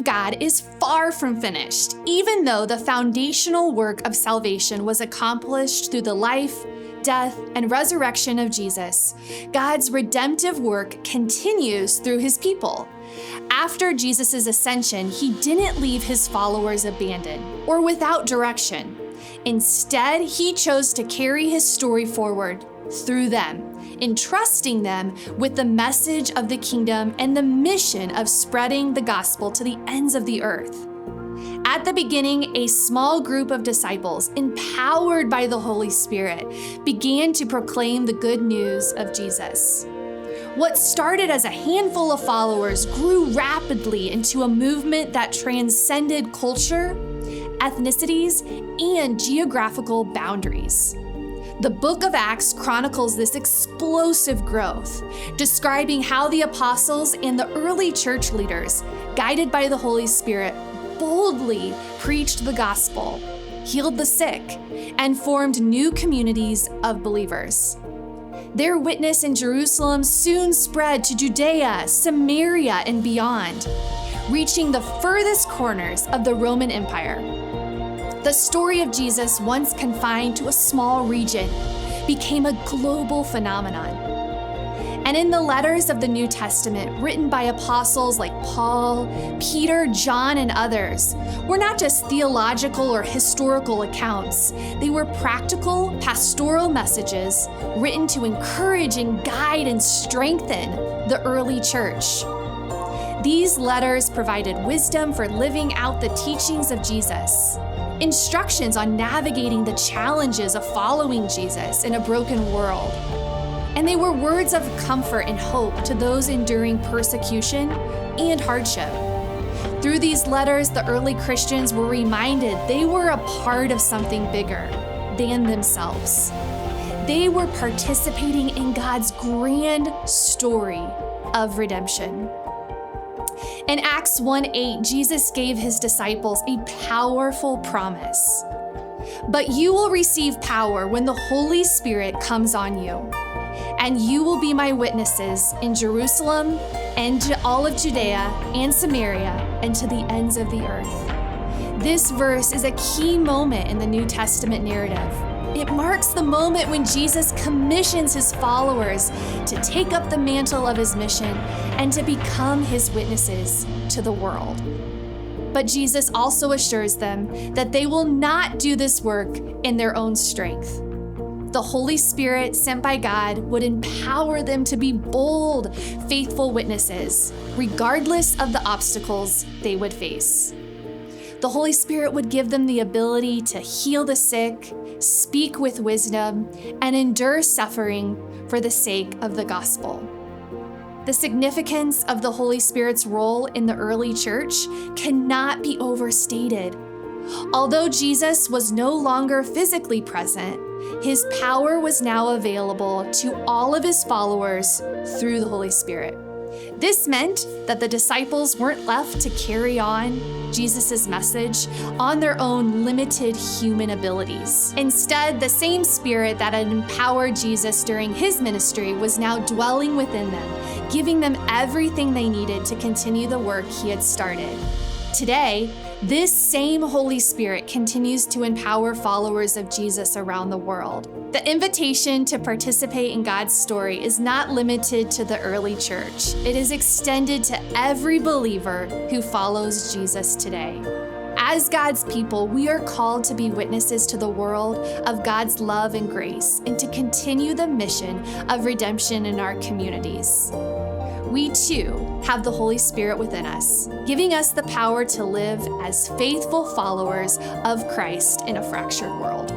of God is far from finished, even though the foundational work of salvation was accomplished through the life, death, and resurrection of Jesus. God's redemptive work continues through his people. After Jesus' ascension, he didn't leave his followers abandoned or without direction. Instead, he chose to carry his story forward through them, entrusting them with the message of the kingdom and the mission of spreading the gospel to the ends of the earth. At the beginning, a small group of disciples, empowered by the Holy Spirit, began to proclaim the good news of Jesus. What started as a handful of followers grew rapidly into a movement that transcended culture, ethnicities, and geographical boundaries. The book of Acts chronicles this explosive growth, describing how the apostles and the early church leaders, guided by the Holy Spirit, boldly preached the gospel, healed the sick, and formed new communities of believers. Their witness in Jerusalem soon spread to Judea, Samaria, and beyond, reaching the furthest corners of the Roman Empire. The story of Jesus, once confined to a small region, became a global phenomenon. And in the letters of the New Testament, written by apostles like Paul, Peter, John, and others, were not just theological or historical accounts. They were practical, pastoral messages written to encourage and guide and strengthen the early church. These letters provided wisdom for living out the teachings of Jesus, instructions on navigating the challenges of following Jesus in a broken world. And they were words of comfort and hope to those enduring persecution and hardship. Through these letters, the early Christians were reminded they were a part of something bigger than themselves. They were participating in God's grand story of redemption. In Acts 1:8, Jesus gave his disciples a powerful promise. But you will receive power when the Holy Spirit comes on you, and you will be my witnesses in Jerusalem and all of Judea and Samaria and to the ends of the earth. This verse is a key moment in the New Testament narrative. It marks the moment when Jesus commissions his followers to take up the mantle of his mission and to become his witnesses to the world. But Jesus also assures them that they will not do this work in their own strength. The Holy Spirit sent by God would empower them to be bold, faithful witnesses, regardless of the obstacles they would face. The Holy Spirit would give them the ability to heal the sick, speak with wisdom, and endure suffering for the sake of the gospel. The significance of the Holy Spirit's role in the early church cannot be overstated. Although Jesus was no longer physically present, his power was now available to all of his followers through the Holy Spirit. This meant that the disciples weren't left to carry on Jesus' message on their own limited human abilities. Instead, the same Spirit that had empowered Jesus during his ministry was now dwelling within them, giving them everything they needed to continue the work he had started. Today, this same Holy Spirit continues to empower followers of Jesus around the world. The invitation to participate in God's story is not limited to the early church. It is extended to every believer who follows Jesus today. As God's people, we are called to be witnesses to the world of God's love and grace and to continue the mission of redemption in our communities. We too have the Holy Spirit within us, giving us the power to live as faithful followers of Christ in a fractured world.